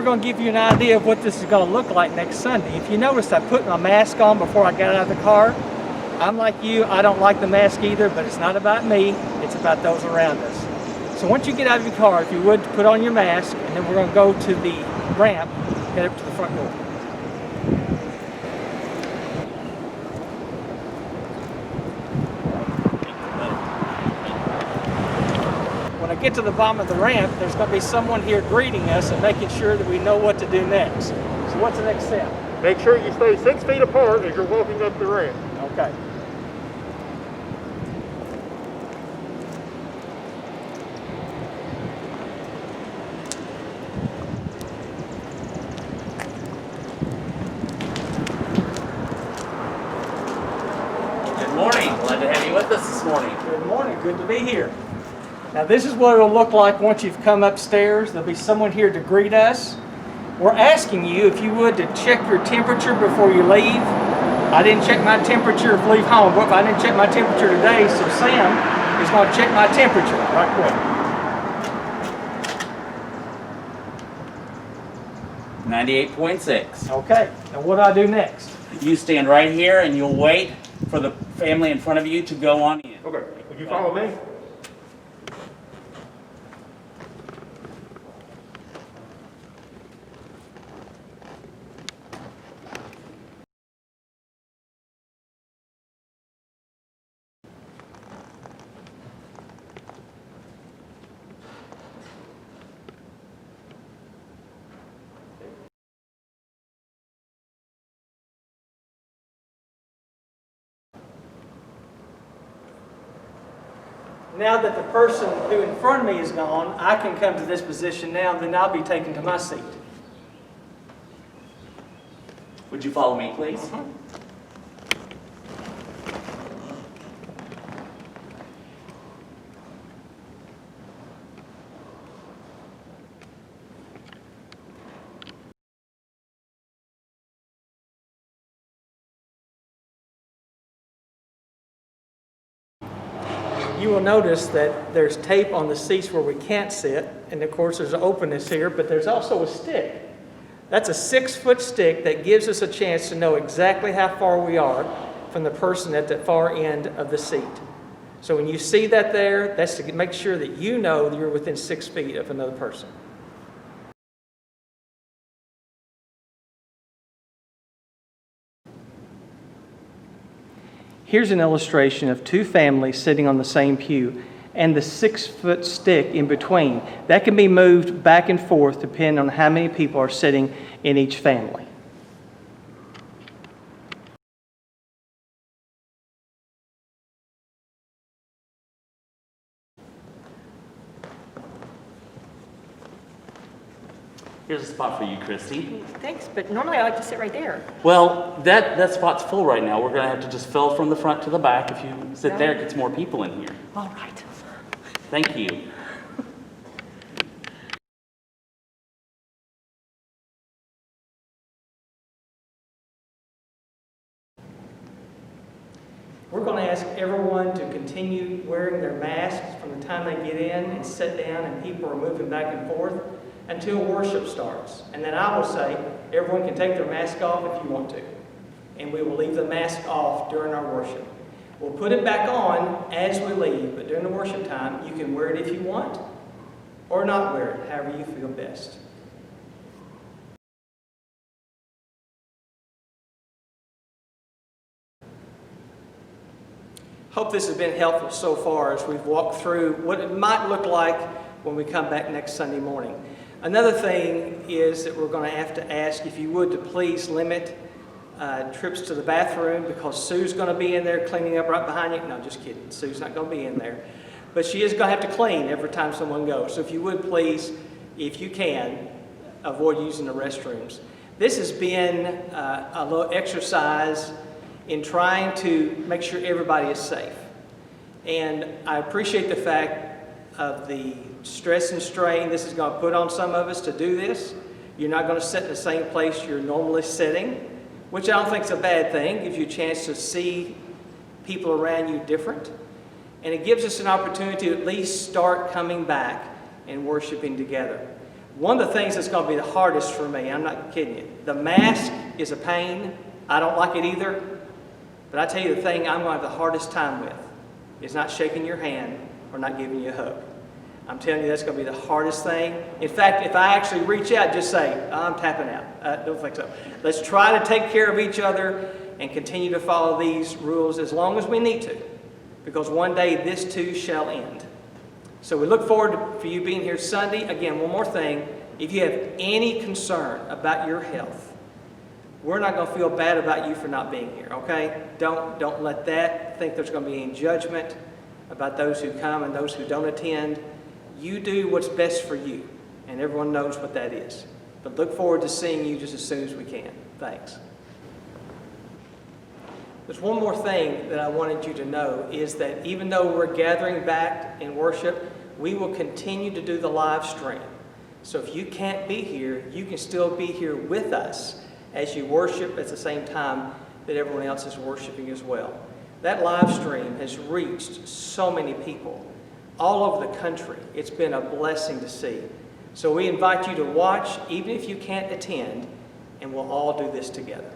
we're going to give you an idea of what this is going to look like next Sunday. If you notice, I put my mask on before I got out of the car. I'm like you, I don't like the mask either, but it's not about me, it's about those around us. So once you get out of your car, if you would, put on your mask, and then we're going to go to the ramp, head up to the front door. When I get to the bottom of the ramp, there's going to be someone here greeting us and making sure that we know what to do next. So what's the next step? Make sure you stay 6 feet apart as you're walking up the ramp. Okay. Good morning. Glad to have you with us this morning. Good morning. Good to be here. Now this is what it'll look like once you've come upstairs. There'll be someone here to greet us. We're asking you, if you would, to check your temperature before you leave. I didn't check my temperature to leave home, but I didn't check my temperature today, so Sam is going to check my temperature right quick. 98.6. Okay, now what do I do next? You stand right here and you'll wait for the family in front of you to go on in. Okay, will you follow me? Now that the person who in front of me is gone, I can come to this position now, then I'll be taken to my seat. Would you follow me, please? You will notice that there's tape on the seats where we can't sit, and of course there's an openness here, but there's also a stick. That's a 6-foot stick that gives us a chance to know exactly how far we are from the person at the far end of the seat. So when you see that there, that's to make sure that you know that you're within 6 feet of another person. Here's an illustration of two families sitting on the same pew and the 6-foot stick in between. That can be moved back and forth depending on how many people are sitting in each family. Here's a spot for you, Christy. Thanks, but normally I like to sit right there. Well, that spot's full right now. We're going to have to just fill from the front to the back. If you sit there, it gets more people in here. All right. Thank you. We're going to ask everyone to continue wearing their masks from the time they get in and sit down and people are moving back and forth until worship starts. And then I will say, everyone can take their mask off if you want to. And we will leave the mask off during our worship. We'll put it back on as we leave, but during the worship time, you can wear it if you want or not wear it, however you feel best. Hope this has been helpful so far as we've walked through what it might look like when we come back next Sunday morning. Another thing is that we're going to have to ask, if you would, to please limit trips to the bathroom, because Sue's going to be in there cleaning up right behind you. No, just kidding. Sue's not going to be in there. But she is going to have to clean every time someone goes. So if you would, please, if you can, avoid using the restrooms. This has been a little exercise in trying to make sure everybody is safe. And I appreciate the fact of the stress and strain this is going to put on some of us to do this. You're not going to sit in the same place you're normally sitting, which I don't think is a bad thing. It gives you a chance to see people around you different. And it gives us an opportunity to at least start coming back and worshiping together. One of the things that's going to be the hardest for me, I'm not kidding you, the mask is a pain. I don't like it either. But I tell you the thing I'm going to have the hardest time with is not shaking your hand or not giving you a hug. I'm telling you that's going to be the hardest thing. In fact, if I actually reach out, just say, I'm tapping out. I don't think so. Let's try to take care of each other and continue to follow these rules as long as we need to, because one day this too shall end. So we look forward for you being here Sunday. Again, one more thing. If you have any concern about your health, we're not going to feel bad about you for not being here, okay? Don't let that think there's going to be any judgment about those who come and those who don't attend. You do what's best for you, and everyone knows what that is. But look forward to seeing you just as soon as we can. Thanks. There's one more thing that I wanted you to know is that even though we're gathering back in worship, we will continue to do the live stream. So if you can't be here, you can still be here with us as you worship at the same time that everyone else is worshiping as well. That live stream has reached so many people all over the country. It's been a blessing to see. So we invite you to watch, even if you can't attend, and we'll all do this together.